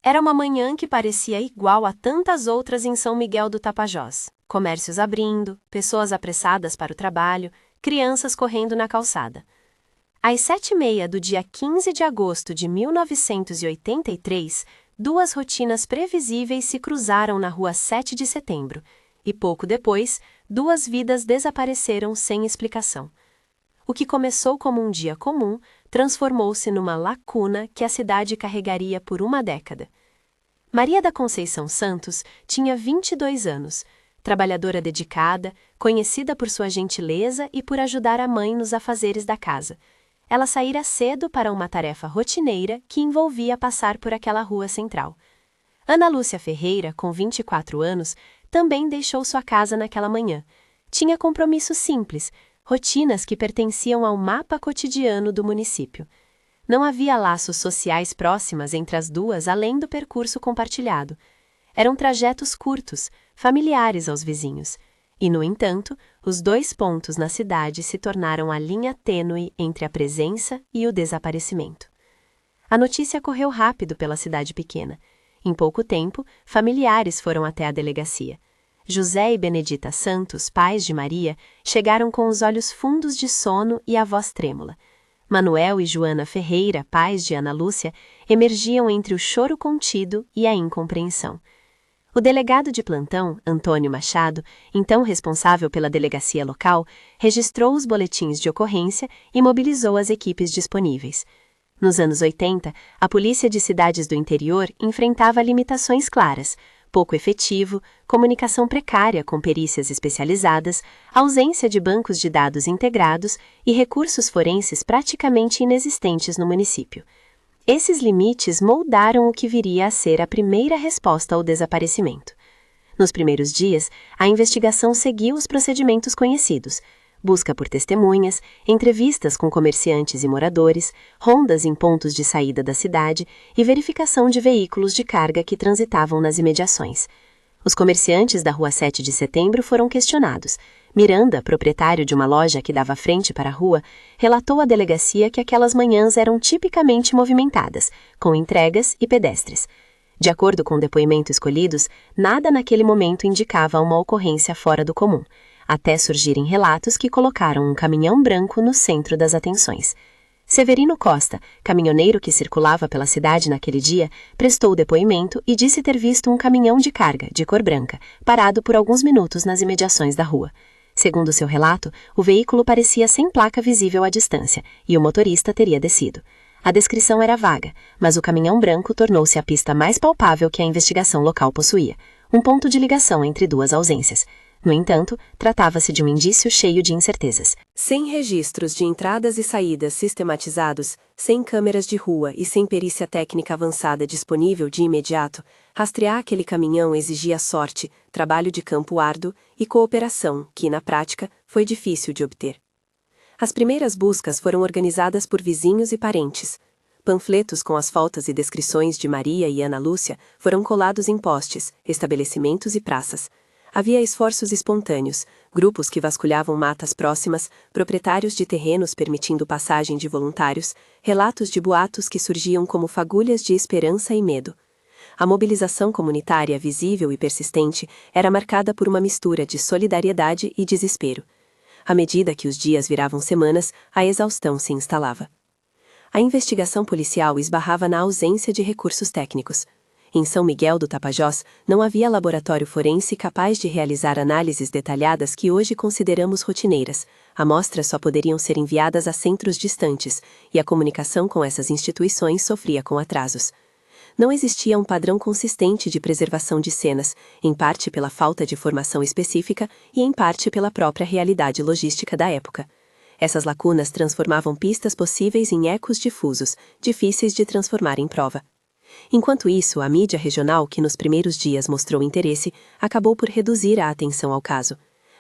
Era uma manhã que parecia igual a tantas outras em São Miguel do Tapajós. Comércios abrindo, pessoas apressadas para o trabalho, crianças correndo na calçada. Às 7h30 do dia 15 de agosto de 1983, duas rotinas previsíveis se cruzaram na rua 7 de setembro, e pouco depois, duas vidas desapareceram sem explicação. O que começou como um dia comum transformou-se numa lacuna que a cidade carregaria por uma década. Maria da Conceição Santos tinha 22 anos, trabalhadora dedicada, conhecida por sua gentileza e por ajudar a mãe nos afazeres da casa. Ela saíra cedo para uma tarefa rotineira que envolvia passar por aquela rua central. Ana Lúcia Ferreira, com 24 anos, também deixou sua casa naquela manhã. Tinha compromissos simples, rotinas que pertenciam ao mapa cotidiano do município. Não havia laços sociais próximas entre as duas além do percurso compartilhado. Eram trajetos curtos, familiares aos vizinhos. E, no entanto, os dois pontos na cidade se tornaram a linha tênue entre a presença e o desaparecimento. A notícia correu rápido pela cidade pequena. Em pouco tempo, familiares foram até a delegacia. José e Benedita Santos, pais de Maria, chegaram com os olhos fundos de sono e a voz trêmula. Manuel e Joana Ferreira, pais de Ana Lúcia, emergiam entre o choro contido e a incompreensão. O delegado de plantão, Antônio Machado, então responsável pela delegacia local, registrou os boletins de ocorrência e mobilizou as equipes disponíveis. Nos anos 80, a polícia de cidades do interior enfrentava limitações claras: pouco efetivo, comunicação precária com perícias especializadas, ausência de bancos de dados integrados e recursos forenses praticamente inexistentes no município. Esses limites moldaram o que viria a ser a primeira resposta ao desaparecimento. Nos primeiros dias, a investigação seguiu os procedimentos conhecidos: busca por testemunhas, entrevistas com comerciantes e moradores, rondas em pontos de saída da cidade e verificação de veículos de carga que transitavam nas imediações. Os comerciantes da Rua 7 de Setembro foram questionados. Miranda, proprietário de uma loja que dava frente para a rua, relatou à delegacia que aquelas manhãs eram tipicamente movimentadas, com entregas e pedestres. De acordo com o depoimento escolhidos, nada naquele momento indicava uma ocorrência fora do comum, até surgirem relatos que colocaram um caminhão branco no centro das atenções. Severino Costa, caminhoneiro que circulava pela cidade naquele dia, prestou o depoimento e disse ter visto um caminhão de carga, de cor branca, parado por alguns minutos nas imediações da rua. Segundo seu relato, o veículo parecia sem placa visível à distância e o motorista teria descido. A descrição era vaga, mas o caminhão branco tornou-se a pista mais palpável que a investigação local possuía, um ponto de ligação entre duas ausências. No entanto, tratava-se de um indício cheio de incertezas. Sem registros de entradas e saídas sistematizados, sem câmeras de rua e sem perícia técnica avançada disponível de imediato, rastrear aquele caminhão exigia sorte, trabalho de campo árduo e cooperação que, na prática, foi difícil de obter. As primeiras buscas foram organizadas por vizinhos e parentes. Panfletos com as fotos e descrições de Maria e Ana Lúcia foram colados em postes, estabelecimentos e praças. Havia esforços espontâneos, grupos que vasculhavam matas próximas, proprietários de terrenos permitindo passagem de voluntários, relatos de boatos que surgiam como fagulhas de esperança e medo. A mobilização comunitária visível e persistente era marcada por uma mistura de solidariedade e desespero. À medida que os dias viravam semanas, a exaustão se instalava. A investigação policial esbarrava na ausência de recursos técnicos. Em São Miguel do Tapajós, não havia laboratório forense capaz de realizar análises detalhadas que hoje consideramos rotineiras. Amostras só poderiam ser enviadas a centros distantes, e a comunicação com essas instituições sofria com atrasos. Não existia um padrão consistente de preservação de cenas, em parte pela falta de formação específica e em parte pela própria realidade logística da época. Essas lacunas transformavam pistas possíveis em ecos difusos, difíceis de transformar em prova. Enquanto isso, a mídia regional, que nos primeiros dias mostrou interesse, acabou por reduzir a atenção ao caso.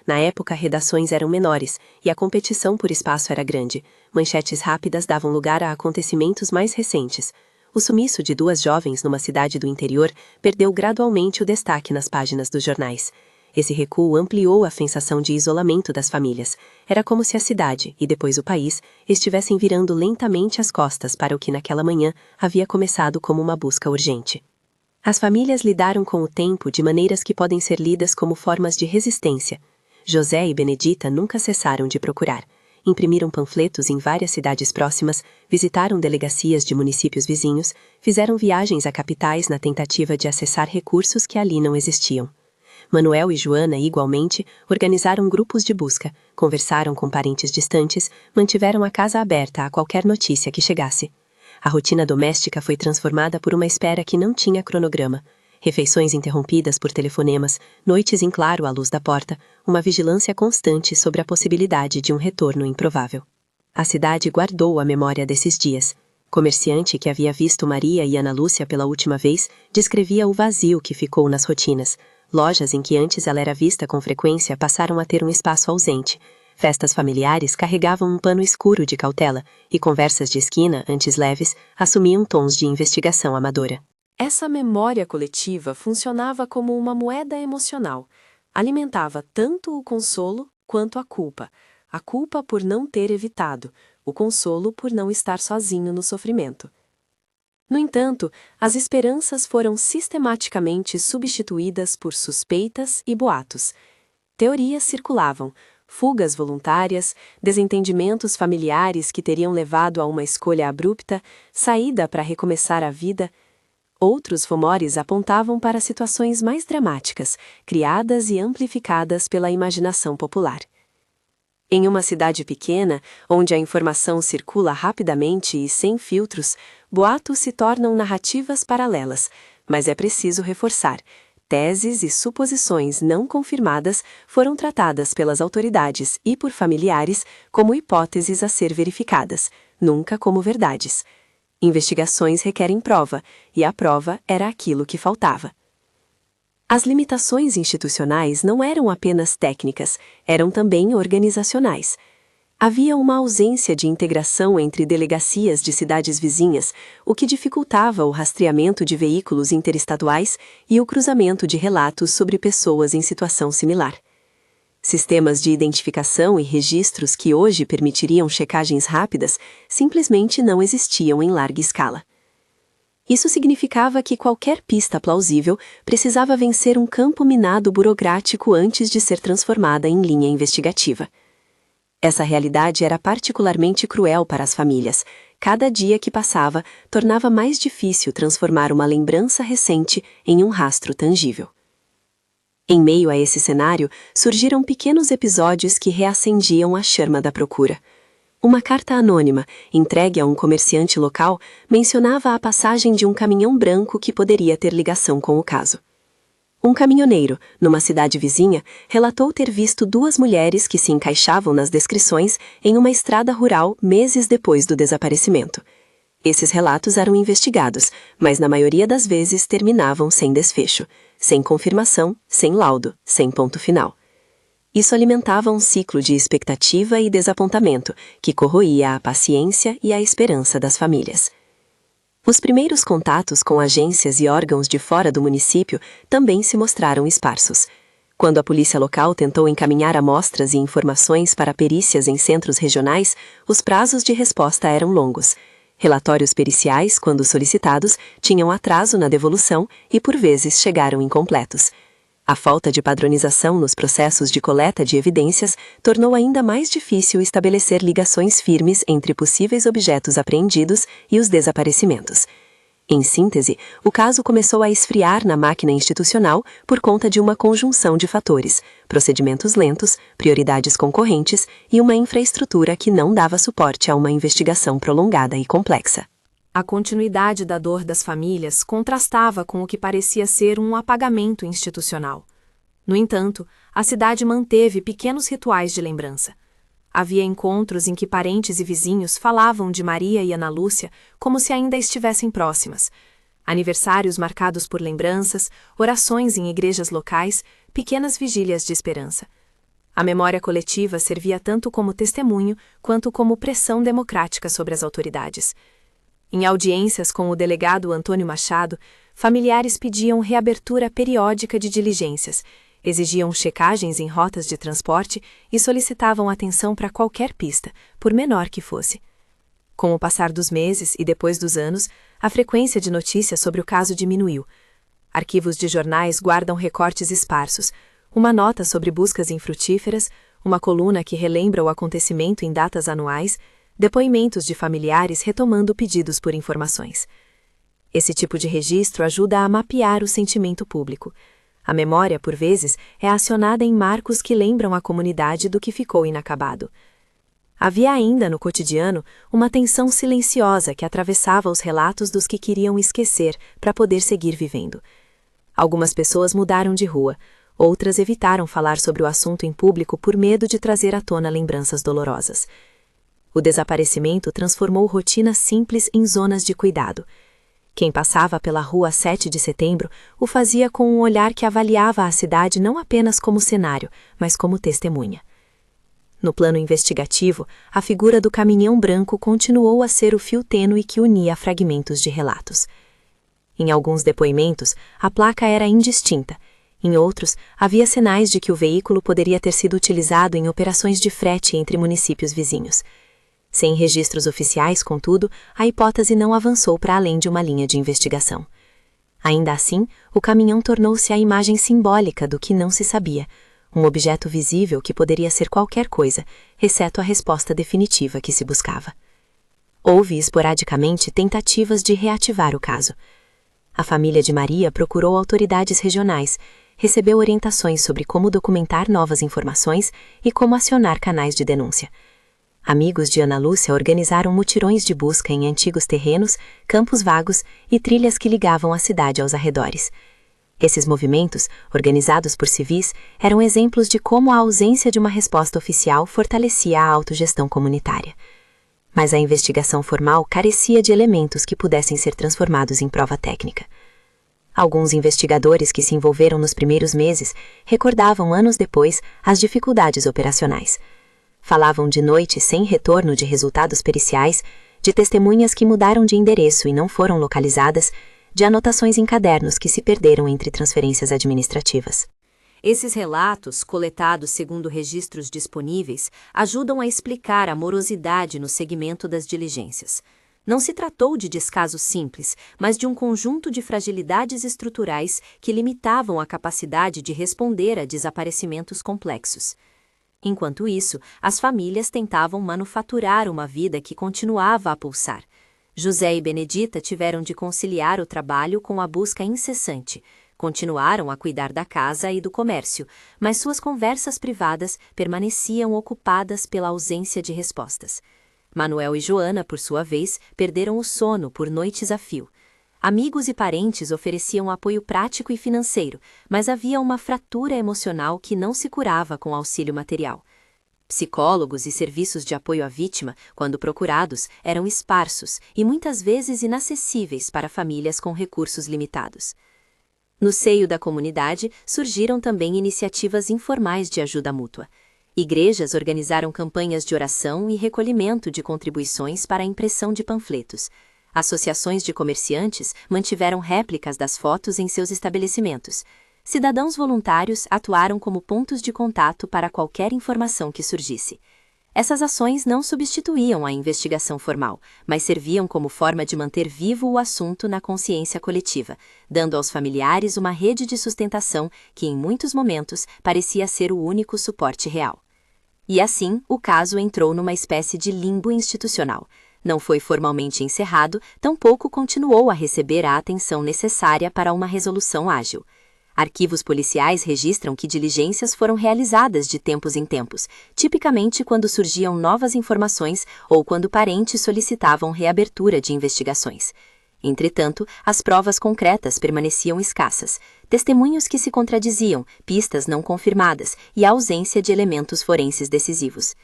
Na época, redações eram menores, e a competição por espaço era grande. Manchetes rápidas davam lugar a acontecimentos mais recentes. O sumiço de duas jovens numa cidade do interior perdeu gradualmente o destaque nas páginas dos jornais. Esse recuo ampliou a sensação de isolamento das famílias. Era como se a cidade, e depois o país, estivessem virando lentamente as costas para o que naquela manhã havia começado como uma busca urgente. As famílias lidaram com o tempo de maneiras que podem ser lidas como formas de resistência. José e Benedita nunca cessaram de procurar. Imprimiram panfletos em várias cidades próximas, visitaram delegacias de municípios vizinhos, fizeram viagens a capitais na tentativa de acessar recursos que ali não existiam. Manuel e Joana, igualmente, organizaram grupos de busca, conversaram com parentes distantes, mantiveram a casa aberta a qualquer notícia que chegasse. A rotina doméstica foi transformada por uma espera que não tinha cronograma. Refeições interrompidas por telefonemas, noites em claro à luz da porta, uma vigilância constante sobre a possibilidade de um retorno improvável. A cidade guardou a memória desses dias. Comerciante que havia visto Maria e Ana Lúcia pela última vez descrevia o vazio que ficou nas rotinas. Lojas em que antes ela era vista com frequência passaram a ter um espaço ausente. Festas familiares carregavam um pano escuro de cautela, e conversas de esquina, antes leves, assumiam tons de investigação amadora. Essa memória coletiva funcionava como uma moeda emocional. Alimentava tanto o consolo quanto a culpa. A culpa por não ter evitado, o consolo por não estar sozinho no sofrimento. No entanto, as esperanças foram sistematicamente substituídas por suspeitas e boatos. Teorias circulavam, fugas voluntárias, desentendimentos familiares que teriam levado a uma escolha abrupta, saída para recomeçar a vida. Outros rumores apontavam para situações mais dramáticas, criadas e amplificadas pela imaginação popular. Em uma cidade pequena, onde a informação circula rapidamente e sem filtros, boatos se tornam narrativas paralelas, mas é preciso reforçar: teses e suposições não confirmadas foram tratadas pelas autoridades e por familiares como hipóteses a ser verificadas, nunca como verdades. Investigações requerem prova, e a prova era aquilo que faltava. As limitações institucionais não eram apenas técnicas, eram também organizacionais. Havia uma ausência de integração entre delegacias de cidades vizinhas, o que dificultava o rastreamento de veículos interestaduais e o cruzamento de relatos sobre pessoas em situação similar. Sistemas de identificação e registros que hoje permitiriam checagens rápidas simplesmente não existiam em larga escala. Isso significava que qualquer pista plausível precisava vencer um campo minado burocrático antes de ser transformada em linha investigativa. Essa realidade era particularmente cruel para as famílias. Cada dia que passava tornava mais difícil transformar uma lembrança recente em um rastro tangível. Em meio a esse cenário, surgiram pequenos episódios que reacendiam a chama da procura. Uma carta anônima, entregue a um comerciante local, mencionava a passagem de um caminhão branco que poderia ter ligação com o caso. Um caminhoneiro, numa cidade vizinha, relatou ter visto duas mulheres que se encaixavam nas descrições em uma estrada rural meses depois do desaparecimento. Esses relatos eram investigados, mas na maioria das vezes terminavam sem desfecho, sem confirmação, sem laudo, sem ponto final. Isso alimentava um ciclo de expectativa e desapontamento que corroía a paciência e a esperança das famílias. Os primeiros contatos com agências e órgãos de fora do município também se mostraram esparsos. Quando a polícia local tentou encaminhar amostras e informações para perícias em centros regionais, os prazos de resposta eram longos. Relatórios periciais, quando solicitados, tinham atraso na devolução e, por vezes, chegaram incompletos. A falta de padronização nos processos de coleta de evidências tornou ainda mais difícil estabelecer ligações firmes entre possíveis objetos apreendidos e os desaparecimentos. Em síntese, o caso começou a esfriar na máquina institucional por conta de uma conjunção de fatores: procedimentos lentos, prioridades concorrentes e uma infraestrutura que não dava suporte a uma investigação prolongada e complexa. A continuidade da dor das famílias contrastava com o que parecia ser um apagamento institucional. No entanto, a cidade manteve pequenos rituais de lembrança. Havia encontros em que parentes e vizinhos falavam de Maria e Ana Lúcia como se ainda estivessem próximas. Aniversários marcados por lembranças, orações em igrejas locais, pequenas vigílias de esperança. A memória coletiva servia tanto como testemunho quanto como pressão democrática sobre as autoridades. Em audiências com o delegado Antônio Machado, familiares pediam reabertura periódica de diligências, exigiam checagens em rotas de transporte e solicitavam atenção para qualquer pista, por menor que fosse. Com o passar dos meses e depois dos anos, a frequência de notícias sobre o caso diminuiu. Arquivos de jornais guardam recortes esparsos, uma nota sobre buscas infrutíferas, uma coluna que relembra o acontecimento em datas anuais, depoimentos de familiares retomando pedidos por informações. Esse tipo de registro ajuda a mapear o sentimento público. A memória, por vezes, é acionada em marcos que lembram a comunidade do que ficou inacabado. Havia ainda, no cotidiano, uma tensão silenciosa que atravessava os relatos dos que queriam esquecer para poder seguir vivendo. Algumas pessoas mudaram de rua, outras evitaram falar sobre o assunto em público por medo de trazer à tona lembranças dolorosas. O desaparecimento transformou rotinas simples em zonas de cuidado. Quem passava pela rua 7 de setembro o fazia com um olhar que avaliava a cidade não apenas como cenário, mas como testemunha. No plano investigativo, a figura do caminhão branco continuou a ser o fio tênue que unia fragmentos de relatos. Em alguns depoimentos, a placa era indistinta. Em outros, havia sinais de que o veículo poderia ter sido utilizado em operações de frete entre municípios vizinhos. Sem registros oficiais, contudo, a hipótese não avançou para além de uma linha de investigação. Ainda assim, o caminhão tornou-se a imagem simbólica do que não se sabia, um objeto visível que poderia ser qualquer coisa, exceto a resposta definitiva que se buscava. Houve esporadicamente tentativas de reativar o caso. A família de Maria procurou autoridades regionais, recebeu orientações sobre como documentar novas informações e como acionar canais de denúncia. Amigos de Ana Lúcia organizaram mutirões de busca em antigos terrenos, campos vagos e trilhas que ligavam a cidade aos arredores. Esses movimentos, organizados por civis, eram exemplos de como a ausência de uma resposta oficial fortalecia a autogestão comunitária. Mas a investigação formal carecia de elementos que pudessem ser transformados em prova técnica. Alguns investigadores que se envolveram nos primeiros meses recordavam anos depois as dificuldades operacionais. Falavam de noites sem retorno de resultados periciais, de testemunhas que mudaram de endereço e não foram localizadas, de anotações em cadernos que se perderam entre transferências administrativas. Esses relatos, coletados segundo registros disponíveis, ajudam a explicar a morosidade no segmento das diligências. Não se tratou de descaso simples, mas de um conjunto de fragilidades estruturais que limitavam a capacidade de responder a desaparecimentos complexos. Enquanto isso, as famílias tentavam manufaturar uma vida que continuava a pulsar. José e Benedita tiveram de conciliar o trabalho com a busca incessante. Continuaram a cuidar da casa e do comércio, mas suas conversas privadas permaneciam ocupadas pela ausência de respostas. Manuel e Joana, por sua vez, perderam o sono por noites a fio. Amigos e parentes ofereciam apoio prático e financeiro, mas havia uma fratura emocional que não se curava com auxílio material. Psicólogos e serviços de apoio à vítima, quando procurados, eram esparsos e muitas vezes inacessíveis para famílias com recursos limitados. No seio da comunidade, surgiram também iniciativas informais de ajuda mútua. Igrejas organizaram campanhas de oração e recolhimento de contribuições para a impressão de panfletos. Associações de comerciantes mantiveram réplicas das fotos em seus estabelecimentos. Cidadãos voluntários atuaram como pontos de contato para qualquer informação que surgisse. Essas ações não substituíam a investigação formal, mas serviam como forma de manter vivo o assunto na consciência coletiva, dando aos familiares uma rede de sustentação que, em muitos momentos, parecia ser o único suporte real. E assim, o caso entrou numa espécie de limbo institucional. Não foi formalmente encerrado, tampouco continuou a receber a atenção necessária para uma resolução ágil. Arquivos policiais registram que diligências foram realizadas de tempos em tempos, tipicamente quando surgiam novas informações ou quando parentes solicitavam reabertura de investigações. Entretanto, as provas concretas permaneciam escassas, testemunhos que se contradiziam, pistas não confirmadas e a ausência de elementos forenses decisivos.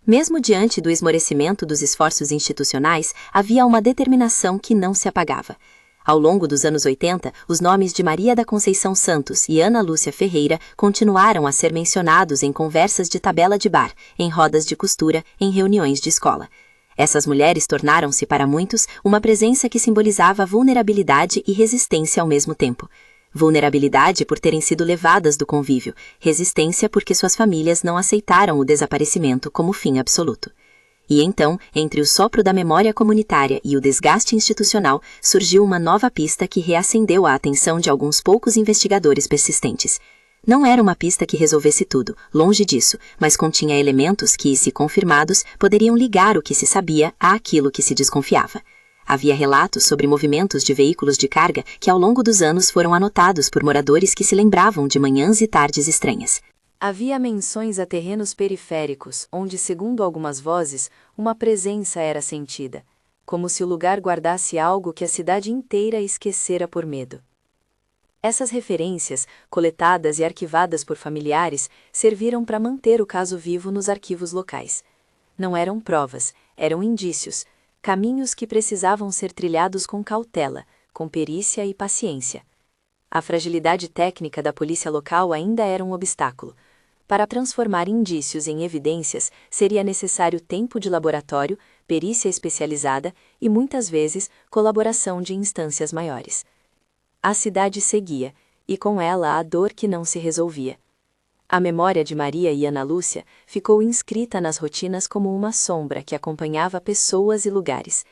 Mesmo diante do esmorecimento dos esforços institucionais, havia uma determinação que não se apagava. Ao longo dos anos 80, os nomes de Maria da Conceição Santos e Ana Lúcia Ferreira continuaram a ser mencionados em conversas de tabela de bar, em rodas de costura, em reuniões de escola. Essas mulheres tornaram-se, para muitos, uma presença que simbolizava vulnerabilidade e resistência ao mesmo tempo. Vulnerabilidade por terem sido levadas do convívio, resistência porque suas famílias não aceitaram o desaparecimento como fim absoluto. E então, entre o sopro da memória comunitária e o desgaste institucional, surgiu uma nova pista que reacendeu a atenção de alguns poucos investigadores persistentes. Não era uma pista que resolvesse tudo, longe disso, mas continha elementos que, se confirmados, poderiam ligar o que se sabia àquilo que se desconfiava. Havia relatos sobre movimentos de veículos de carga que ao longo dos anos foram anotados por moradores que se lembravam de manhãs e tardes estranhas. Havia menções a terrenos periféricos, onde, segundo algumas vozes, uma presença era sentida, como se o lugar guardasse algo que a cidade inteira esquecera por medo. Essas referências, coletadas e arquivadas por familiares, serviram para manter o caso vivo nos arquivos locais. Não eram provas, eram indícios, caminhos que precisavam ser trilhados com cautela, com perícia e paciência. A fragilidade técnica da polícia local ainda era um obstáculo. Para transformar indícios em evidências, seria necessário tempo de laboratório, perícia especializada e, muitas vezes, colaboração de instâncias maiores. A cidade seguia, e com ela a dor que não se resolvia. A memória de Maria e Ana Lúcia ficou inscrita nas rotinas como uma sombra que acompanhava pessoas e lugares.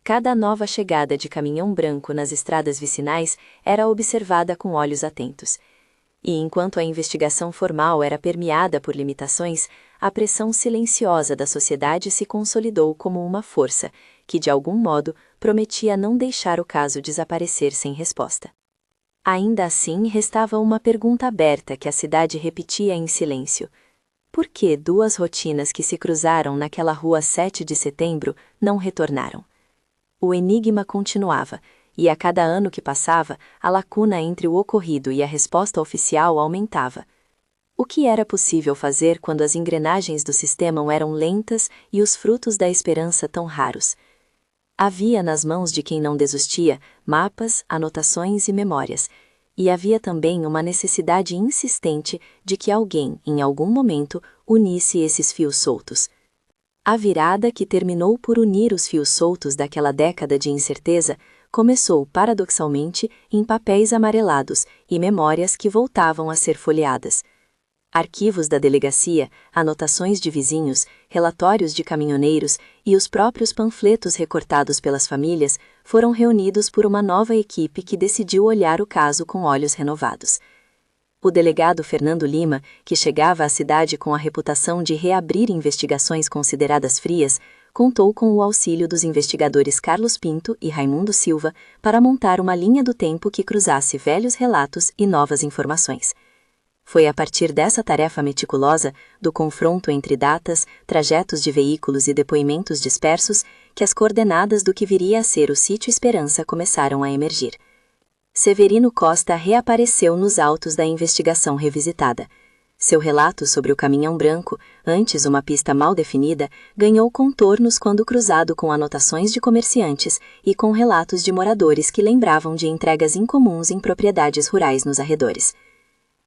Cada nova chegada de caminhão branco nas estradas vicinais era observada com olhos atentos. E enquanto a investigação formal era permeada por limitações, a pressão silenciosa da sociedade se consolidou como uma força que, de algum modo, prometia não deixar o caso desaparecer sem resposta. Ainda assim, restava uma pergunta aberta que a cidade repetia em silêncio. Por que duas rotinas que se cruzaram naquela rua 7 de setembro não retornaram? O enigma continuava, e a cada ano que passava, a lacuna entre o ocorrido e a resposta oficial aumentava. O que era possível fazer quando as engrenagens do sistema eram lentas e os frutos da esperança tão raros? Havia nas mãos de quem não desistia mapas, anotações e memórias, e havia também uma necessidade insistente de que alguém, em algum momento, unisse esses fios soltos. A virada que terminou por unir os fios soltos daquela década de incerteza começou, paradoxalmente, em papéis amarelados e memórias que voltavam a ser folheadas. Arquivos da delegacia, anotações de vizinhos, relatórios de caminhoneiros e os próprios panfletos recortados pelas famílias foram reunidos por uma nova equipe que decidiu olhar o caso com olhos renovados. O delegado Fernando Lima, que chegava à cidade com a reputação de reabrir investigações consideradas frias, contou com o auxílio dos investigadores Carlos Pinto e Raimundo Silva para montar uma linha do tempo que cruzasse velhos relatos e novas informações. Foi a partir dessa tarefa meticulosa, do confronto entre datas, trajetos de veículos e depoimentos dispersos, que as coordenadas do que viria a ser o Sítio Esperança começaram a emergir. Severino Costa reapareceu nos autos da investigação revisitada. Seu relato sobre o caminhão branco, antes uma pista mal definida, ganhou contornos quando cruzado com anotações de comerciantes e com relatos de moradores que lembravam de entregas incomuns em propriedades rurais nos arredores.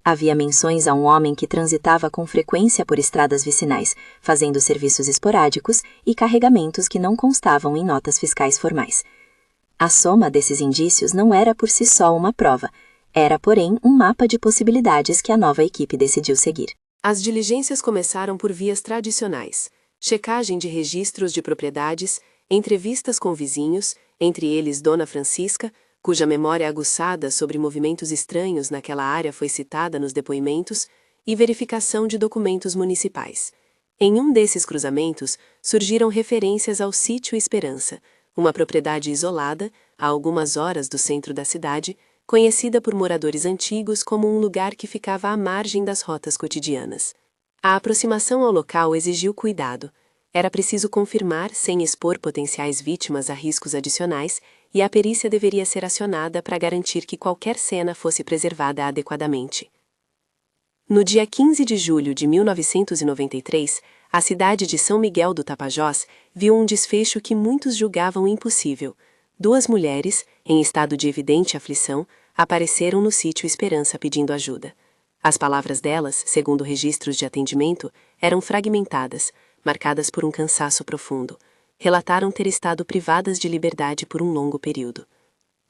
Havia menções a um homem que transitava com frequência por estradas vicinais, fazendo serviços esporádicos e carregamentos que não constavam em notas fiscais formais. A soma desses indícios não era por si só uma prova, era, porém, um mapa de possibilidades que a nova equipe decidiu seguir. As diligências começaram por vias tradicionais: checagem de registros de propriedades, entrevistas com vizinhos, entre eles Dona Francisca, cuja memória aguçada sobre movimentos estranhos naquela área foi citada nos depoimentos, e verificação de documentos municipais. Em um desses cruzamentos, surgiram referências ao Sítio Esperança, uma propriedade isolada, a algumas horas do centro da cidade, conhecida por moradores antigos como um lugar que ficava à margem das rotas cotidianas. A aproximação ao local exigiu cuidado. Era preciso confirmar sem expor potenciais vítimas a riscos adicionais, e a perícia deveria ser acionada para garantir que qualquer cena fosse preservada adequadamente. No dia 15 de julho de 1993, a cidade de São Miguel do Tapajós viu um desfecho que muitos julgavam impossível. Duas mulheres, em estado de evidente aflição, apareceram no Sítio Esperança pedindo ajuda. As palavras delas, segundo registros de atendimento, eram fragmentadas, marcadas por um cansaço profundo. Relataram ter estado privadas de liberdade por um longo período.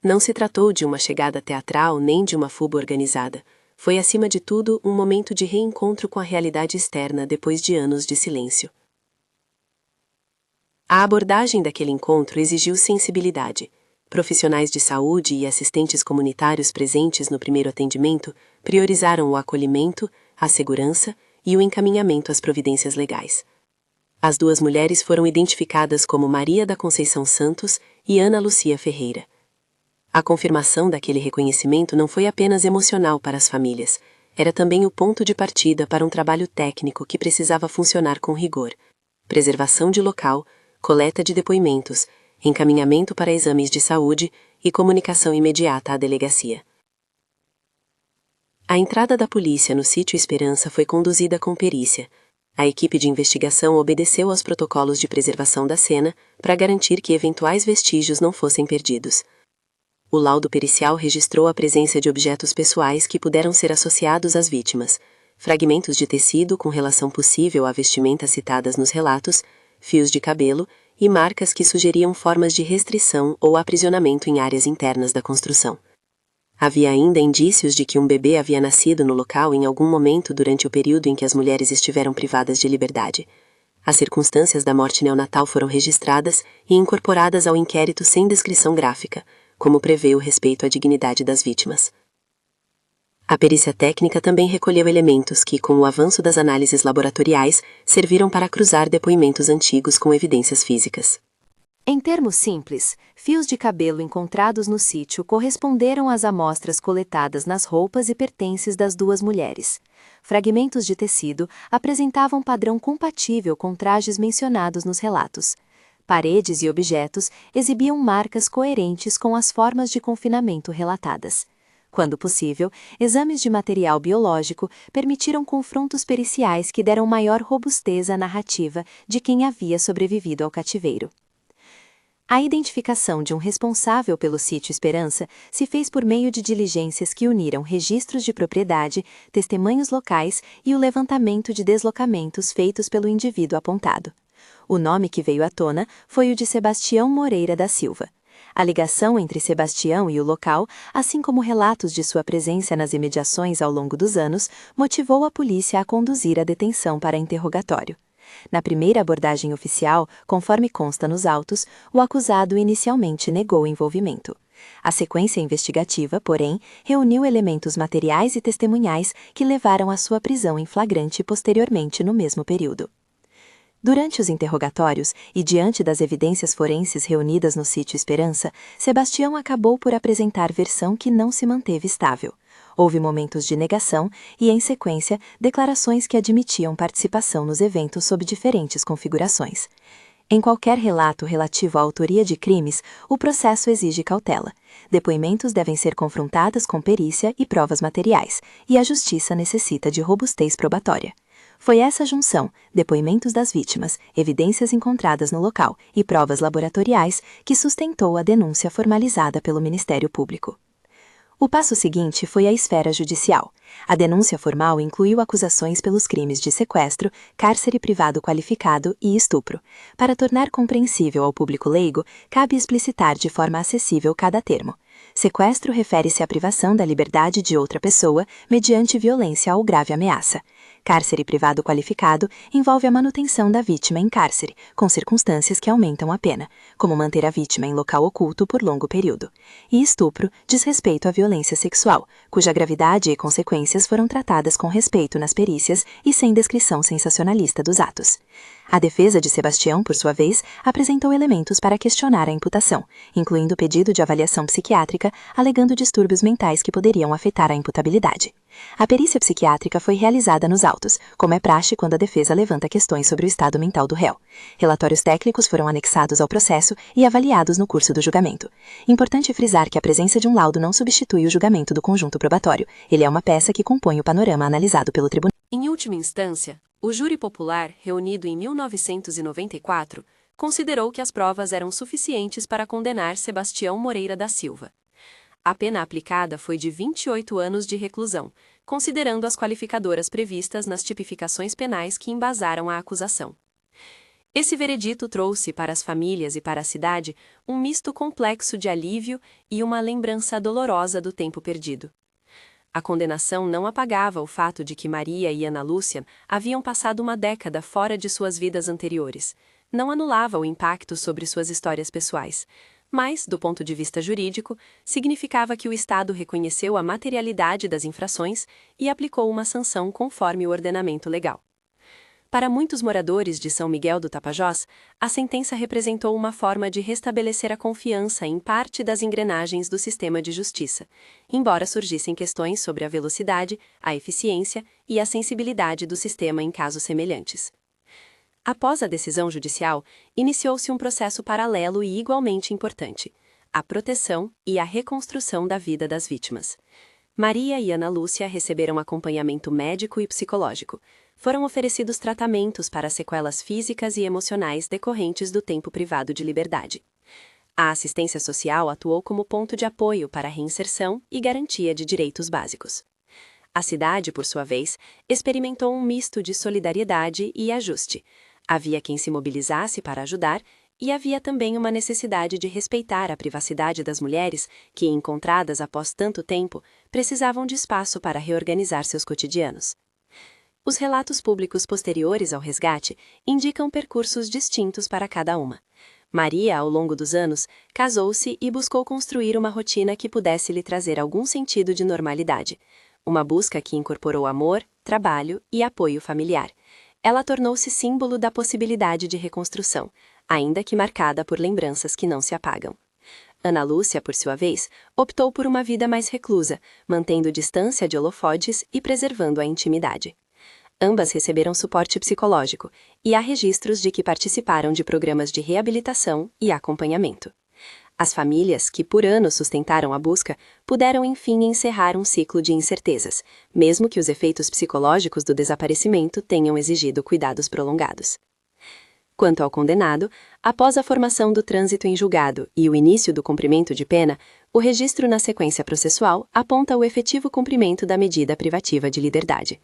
Não se tratou de uma chegada teatral nem de uma fuga organizada. Foi, acima de tudo, um momento de reencontro com a realidade externa depois de anos de silêncio. A abordagem daquele encontro exigiu sensibilidade. Profissionais de saúde e assistentes comunitários presentes no primeiro atendimento priorizaram o acolhimento, a segurança e o encaminhamento às providências legais. As duas mulheres foram identificadas como Maria da Conceição Santos e Ana Lucia Ferreira. A confirmação daquele reconhecimento não foi apenas emocional para as famílias, era também o ponto de partida para um trabalho técnico que precisava funcionar com rigor. Preservação de local, coleta de depoimentos, encaminhamento para exames de saúde e comunicação imediata à delegacia. A entrada da polícia no sítio Esperança foi conduzida com perícia. A equipe de investigação obedeceu aos protocolos de preservação da cena para garantir que eventuais vestígios não fossem perdidos. O laudo pericial registrou a presença de objetos pessoais que puderam ser associados às vítimas, fragmentos de tecido com relação possível a vestimentas citadas nos relatos, fios de cabelo e marcas que sugeriam formas de restrição ou aprisionamento em áreas internas da construção. Havia ainda indícios de que um bebê havia nascido no local em algum momento durante o período em que as mulheres estiveram privadas de liberdade. As circunstâncias da morte neonatal foram registradas e incorporadas ao inquérito sem descrição gráfica, como prevê o respeito à dignidade das vítimas. A perícia técnica também recolheu elementos que, com o avanço das análises laboratoriais, serviram para cruzar depoimentos antigos com evidências físicas. Em termos simples, fios de cabelo encontrados no sítio corresponderam às amostras coletadas nas roupas e pertences das duas mulheres. Fragmentos de tecido apresentavam padrão compatível com trajes mencionados nos relatos. Paredes e objetos exibiam marcas coerentes com as formas de confinamento relatadas. Quando possível, exames de material biológico permitiram confrontos periciais que deram maior robustez à narrativa de quem havia sobrevivido ao cativeiro. A identificação de um responsável pelo sítio Esperança se fez por meio de diligências que uniram registros de propriedade, testemunhos locais e o levantamento de deslocamentos feitos pelo indivíduo apontado. O nome que veio à tona foi o de Sebastião Moreira da Silva. A ligação entre Sebastião e o local, assim como relatos de sua presença nas imediações ao longo dos anos, motivou a polícia a conduzir a detenção para interrogatório. Na primeira abordagem oficial, conforme consta nos autos, o acusado inicialmente negou o envolvimento. A sequência investigativa, porém, reuniu elementos materiais e testemunhais que levaram à sua prisão em flagrante posteriormente no mesmo período. Durante os interrogatórios e diante das evidências forenses reunidas no sítio Esperança, Sebastião acabou por apresentar versão que não se manteve estável. Houve momentos de negação e, em sequência, declarações que admitiam participação nos eventos sob diferentes configurações. Em qualquer relato relativo à autoria de crimes, o processo exige cautela. Depoimentos devem ser confrontados com perícia e provas materiais, e a justiça necessita de robustez probatória. Foi essa junção, depoimentos das vítimas, evidências encontradas no local e provas laboratoriais que sustentou a denúncia formalizada pelo Ministério Público. O passo seguinte foi a esfera judicial. A denúncia formal incluiu acusações pelos crimes de sequestro, cárcere privado qualificado e estupro. Para tornar compreensível ao público leigo, cabe explicitar de forma acessível cada termo. Sequestro refere-se à privação da liberdade de outra pessoa mediante violência ou grave ameaça. Cárcere privado qualificado envolve a manutenção da vítima em cárcere, com circunstâncias que aumentam a pena, como manter a vítima em local oculto por longo período. E estupro diz respeito à violência sexual, cuja gravidade e consequências foram tratadas com respeito nas perícias e sem descrição sensacionalista dos atos. A defesa de Sebastião, por sua vez, apresentou elementos para questionar a imputação, incluindo pedido de avaliação psiquiátrica, alegando distúrbios mentais que poderiam afetar a imputabilidade. A perícia psiquiátrica foi realizada nos autos, como é praxe quando a defesa levanta questões sobre o estado mental do réu. Relatórios técnicos foram anexados ao processo e avaliados no curso do julgamento. Importante frisar que a presença de um laudo não substitui o julgamento do conjunto probatório. Ele é uma peça que compõe o panorama analisado pelo tribunal. Em última instância, o júri popular, reunido em 1994, considerou que as provas eram suficientes para condenar Sebastião Moreira da Silva. A pena aplicada foi de 28 anos de reclusão, considerando as qualificadoras previstas nas tipificações penais que embasaram a acusação. Esse veredito trouxe para as famílias e para a cidade um misto complexo de alívio e uma lembrança dolorosa do tempo perdido. A condenação não apagava o fato de que Maria e Ana Lúcia haviam passado uma década fora de suas vidas anteriores, não anulava o impacto sobre suas histórias pessoais, mas, do ponto de vista jurídico, significava que o Estado reconheceu a materialidade das infrações e aplicou uma sanção conforme o ordenamento legal. Para muitos moradores de São Miguel do Tapajós, a sentença representou uma forma de restabelecer a confiança em parte das engrenagens do sistema de justiça, embora surgissem questões sobre a velocidade, a eficiência e a sensibilidade do sistema em casos semelhantes. Após a decisão judicial, iniciou-se um processo paralelo e igualmente importante: a proteção e a reconstrução da vida das vítimas. Maria e Ana Lúcia receberam acompanhamento médico e psicológico. Foram oferecidos tratamentos para sequelas físicas e emocionais decorrentes do tempo privado de liberdade. A assistência social atuou como ponto de apoio para a reinserção e garantia de direitos básicos. A cidade, por sua vez, experimentou um misto de solidariedade e ajuste. Havia quem se mobilizasse para ajudar, e havia também uma necessidade de respeitar a privacidade das mulheres que, encontradas após tanto tempo, precisavam de espaço para reorganizar seus cotidianos. Os relatos públicos posteriores ao resgate indicam percursos distintos para cada uma. Maria, ao longo dos anos, casou-se e buscou construir uma rotina que pudesse lhe trazer algum sentido de normalidade. Uma busca que incorporou amor, trabalho e apoio familiar. Ela tornou-se símbolo da possibilidade de reconstrução, ainda que marcada por lembranças que não se apagam. Ana Lúcia, por sua vez, optou por uma vida mais reclusa, mantendo distância de holofotes e preservando a intimidade. Ambas receberam suporte psicológico, e há registros de que participaram de programas de reabilitação e acompanhamento. As famílias, que por anos sustentaram a busca, puderam enfim encerrar um ciclo de incertezas, mesmo que os efeitos psicológicos do desaparecimento tenham exigido cuidados prolongados. Quanto ao condenado, após a formação do trânsito em julgado e o início do cumprimento de pena, o registro na sequência processual aponta o efetivo cumprimento da medida privativa de liberdade.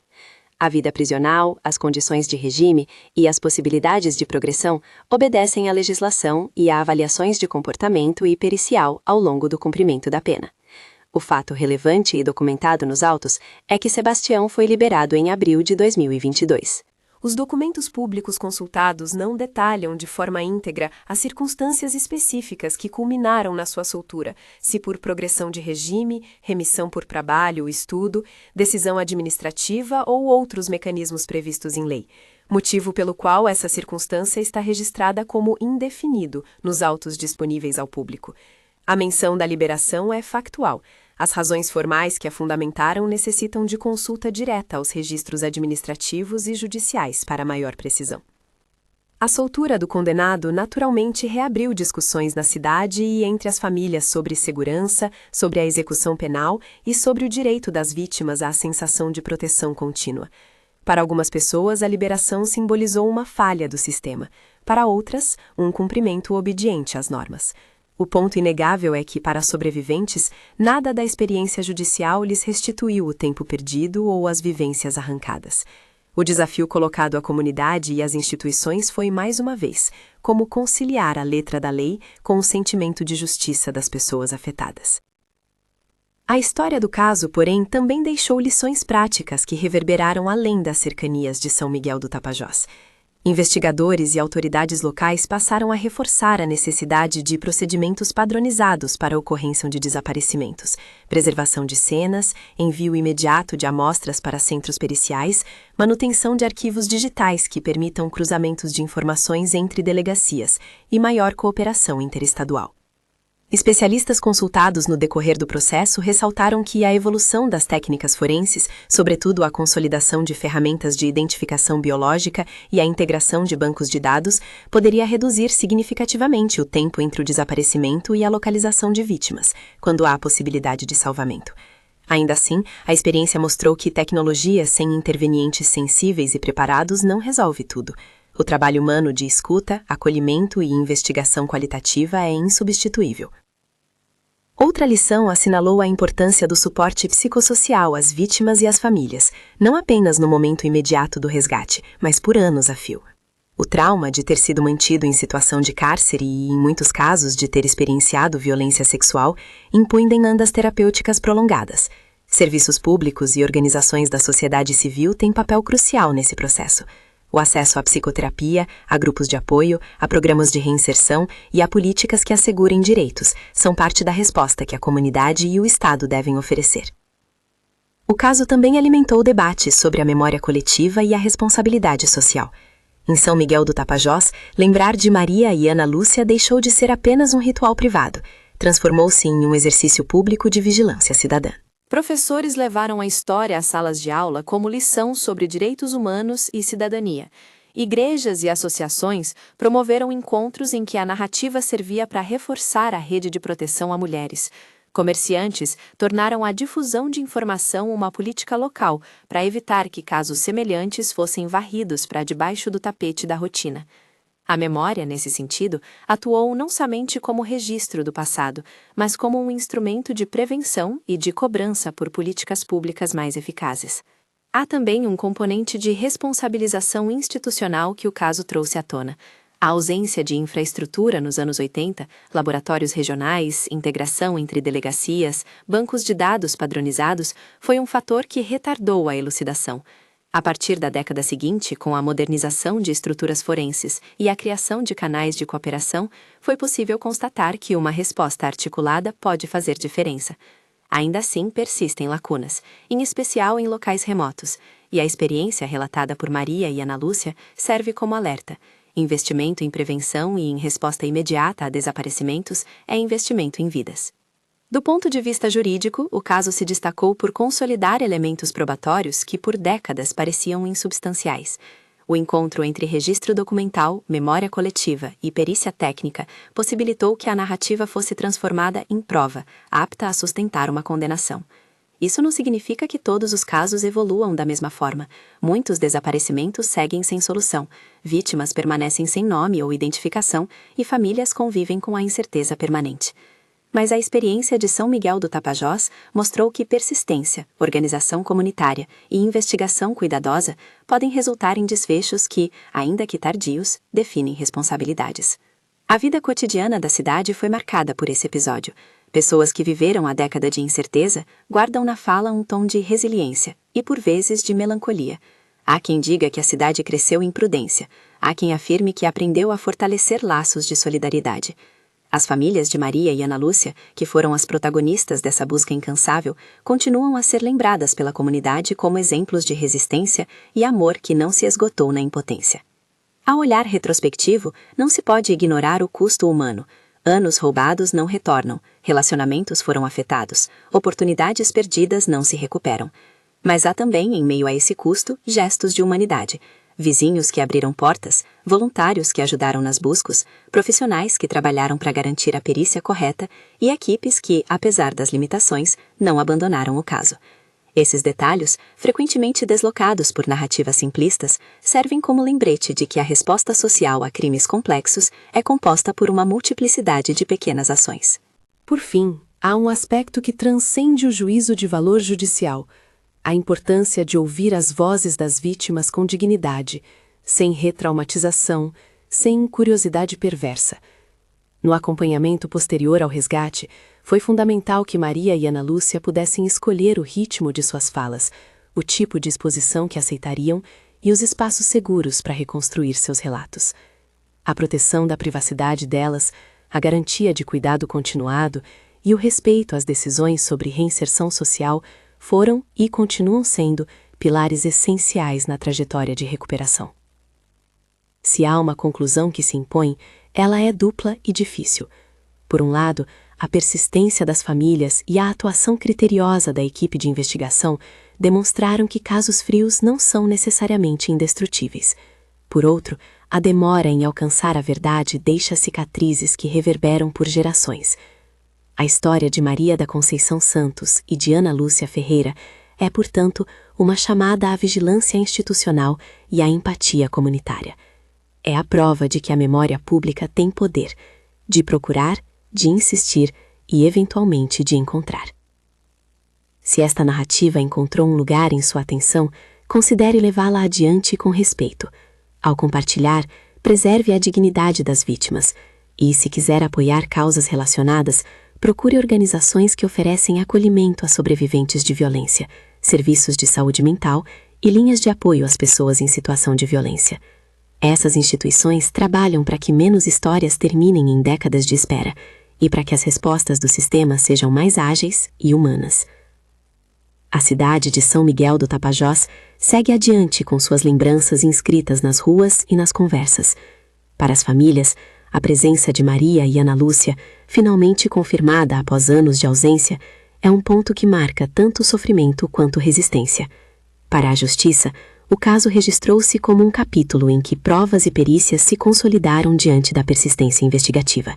A vida prisional, as condições de regime e as possibilidades de progressão obedecem à legislação e a avaliações de comportamento e pericial ao longo do cumprimento da pena. O fato relevante e documentado nos autos é que Sebastião foi liberado em abril de 2022. Os documentos públicos consultados não detalham de forma íntegra as circunstâncias específicas que culminaram na sua soltura, se por progressão de regime, remissão por trabalho, estudo, decisão administrativa ou outros mecanismos previstos em lei, motivo pelo qual essa circunstância está registrada como indefinido nos autos disponíveis ao público. A menção da liberação é factual. As razões formais que a fundamentaram necessitam de consulta direta aos registros administrativos e judiciais para maior precisão. A soltura do condenado naturalmente reabriu discussões na cidade e entre as famílias sobre segurança, sobre a execução penal e sobre o direito das vítimas à sensação de proteção contínua. Para algumas pessoas, a liberação simbolizou uma falha do sistema. Para outras, um cumprimento obediente às normas. O ponto inegável é que, para sobreviventes, nada da experiência judicial lhes restituiu o tempo perdido ou as vivências arrancadas. O desafio colocado à comunidade e às instituições foi, mais uma vez, como conciliar a letra da lei com o sentimento de justiça das pessoas afetadas. A história do caso, porém, também deixou lições práticas que reverberaram além das cercanias de São Miguel do Tapajós. Investigadores e autoridades locais passaram a reforçar a necessidade de procedimentos padronizados para a ocorrência de desaparecimentos, preservação de cenas, envio imediato de amostras para centros periciais, manutenção de arquivos digitais que permitam cruzamentos de informações entre delegacias e maior cooperação interestadual. Especialistas consultados no decorrer do processo ressaltaram que a evolução das técnicas forenses, sobretudo a consolidação de ferramentas de identificação biológica e a integração de bancos de dados, poderia reduzir significativamente o tempo entre o desaparecimento e a localização de vítimas, quando há possibilidade de salvamento. Ainda assim, a experiência mostrou que tecnologia sem intervenientes sensíveis e preparados não resolve tudo. O trabalho humano de escuta, acolhimento e investigação qualitativa é insubstituível. Outra lição assinalou a importância do suporte psicossocial às vítimas e às famílias, não apenas no momento imediato do resgate, mas por anos a fio. O trauma de ter sido mantido em situação de cárcere e, em muitos casos, de ter experienciado violência sexual, impõe demandas terapêuticas prolongadas. Serviços públicos e organizações da sociedade civil têm papel crucial nesse processo. O acesso à psicoterapia, a grupos de apoio, a programas de reinserção e a políticas que assegurem direitos são parte da resposta que a comunidade e o Estado devem oferecer. O caso também alimentou debates sobre a memória coletiva e a responsabilidade social. Em São Miguel do Tapajós, lembrar de Maria e Ana Lúcia deixou de ser apenas um ritual privado, transformou-se em um exercício público de vigilância cidadã. Professores levaram a história às salas de aula como lição sobre direitos humanos e cidadania. Igrejas e associações promoveram encontros em que a narrativa servia para reforçar a rede de proteção a mulheres. Comerciantes tornaram a difusão de informação uma política local para evitar que casos semelhantes fossem varridos para debaixo do tapete da rotina. A memória, nesse sentido, atuou não somente como registro do passado, mas como um instrumento de prevenção e de cobrança por políticas públicas mais eficazes. Há também um componente de responsabilização institucional que o caso trouxe à tona. A ausência de infraestrutura nos anos 80, laboratórios regionais, integração entre delegacias, bancos de dados padronizados, foi um fator que retardou a elucidação. A partir da década seguinte, com a modernização de estruturas forenses e a criação de canais de cooperação, foi possível constatar que uma resposta articulada pode fazer diferença. Ainda assim, persistem lacunas, em especial em locais remotos, e a experiência relatada por Maria e Ana Lúcia serve como alerta. Investimento em prevenção e em resposta imediata a desaparecimentos é investimento em vidas. Do ponto de vista jurídico, o caso se destacou por consolidar elementos probatórios que por décadas pareciam insubstanciais. O encontro entre registro documental, memória coletiva e perícia técnica possibilitou que a narrativa fosse transformada em prova, apta a sustentar uma condenação. Isso não significa que todos os casos evoluam da mesma forma. Muitos desaparecimentos seguem sem solução, vítimas permanecem sem nome ou identificação e famílias convivem com a incerteza permanente. Mas a experiência de São Miguel do Tapajós mostrou que persistência, organização comunitária e investigação cuidadosa podem resultar em desfechos que, ainda que tardios, definem responsabilidades. A vida cotidiana da cidade foi marcada por esse episódio. Pessoas que viveram a década de incerteza guardam na fala um tom de resiliência e, por vezes, de melancolia. Há quem diga que a cidade cresceu em prudência. Há quem afirme que aprendeu a fortalecer laços de solidariedade. As famílias de Maria e Ana Lúcia, que foram as protagonistas dessa busca incansável, continuam a ser lembradas pela comunidade como exemplos de resistência e amor que não se esgotou na impotência. Ao olhar retrospectivo, não se pode ignorar o custo humano. Anos roubados não retornam, relacionamentos foram afetados, oportunidades perdidas não se recuperam. Mas há também, em meio a esse custo, gestos de humanidade. Vizinhos que abriram portas, voluntários que ajudaram nas buscas, profissionais que trabalharam para garantir a perícia correta e equipes que, apesar das limitações, não abandonaram o caso. Esses detalhes, frequentemente deslocados por narrativas simplistas, servem como lembrete de que a resposta social a crimes complexos é composta por uma multiplicidade de pequenas ações. Por fim, há um aspecto que transcende o juízo de valor judicial: a importância de ouvir as vozes das vítimas com dignidade, sem retraumatização, sem curiosidade perversa. No acompanhamento posterior ao resgate, foi fundamental que Maria e Ana Lúcia pudessem escolher o ritmo de suas falas, o tipo de exposição que aceitariam e os espaços seguros para reconstruir seus relatos. A proteção da privacidade delas, a garantia de cuidado continuado e o respeito às decisões sobre reinserção social foram e continuam sendo pilares essenciais na trajetória de recuperação. Se há uma conclusão que se impõe, ela é dupla e difícil. Por um lado, a persistência das famílias e a atuação criteriosa da equipe de investigação demonstraram que casos frios não são necessariamente indestrutíveis. Por outro, a demora em alcançar a verdade deixa cicatrizes que reverberam por gerações. A história de Maria da Conceição Santos e de Ana Lúcia Ferreira é, portanto, uma chamada à vigilância institucional e à empatia comunitária. É a prova de que a memória pública tem poder de procurar, de insistir e, eventualmente, de encontrar. Se esta narrativa encontrou um lugar em sua atenção, considere levá-la adiante com respeito. Ao compartilhar, preserve a dignidade das vítimas e, se quiser apoiar causas relacionadas, procure organizações que oferecem acolhimento a sobreviventes de violência, serviços de saúde mental e linhas de apoio às pessoas em situação de violência. Essas instituições trabalham para que menos histórias terminem em décadas de espera e para que as respostas do sistema sejam mais ágeis e humanas. A cidade de São Miguel do Tapajós segue adiante com suas lembranças inscritas nas ruas e nas conversas. Para as famílias, a presença de Maria e Ana Lúcia, finalmente confirmada após anos de ausência, é um ponto que marca tanto sofrimento quanto resistência. Para a Justiça, o caso registrou-se como um capítulo em que provas e perícias se consolidaram diante da persistência investigativa.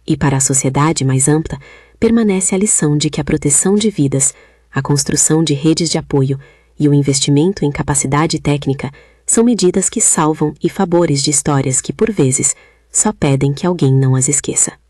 E para a sociedade mais ampla, permanece a lição de que a proteção de vidas, a construção de redes de apoio e o investimento em capacidade técnica são medidas que salvam e favores de histórias que, por vezes, só pedem que alguém não as esqueça.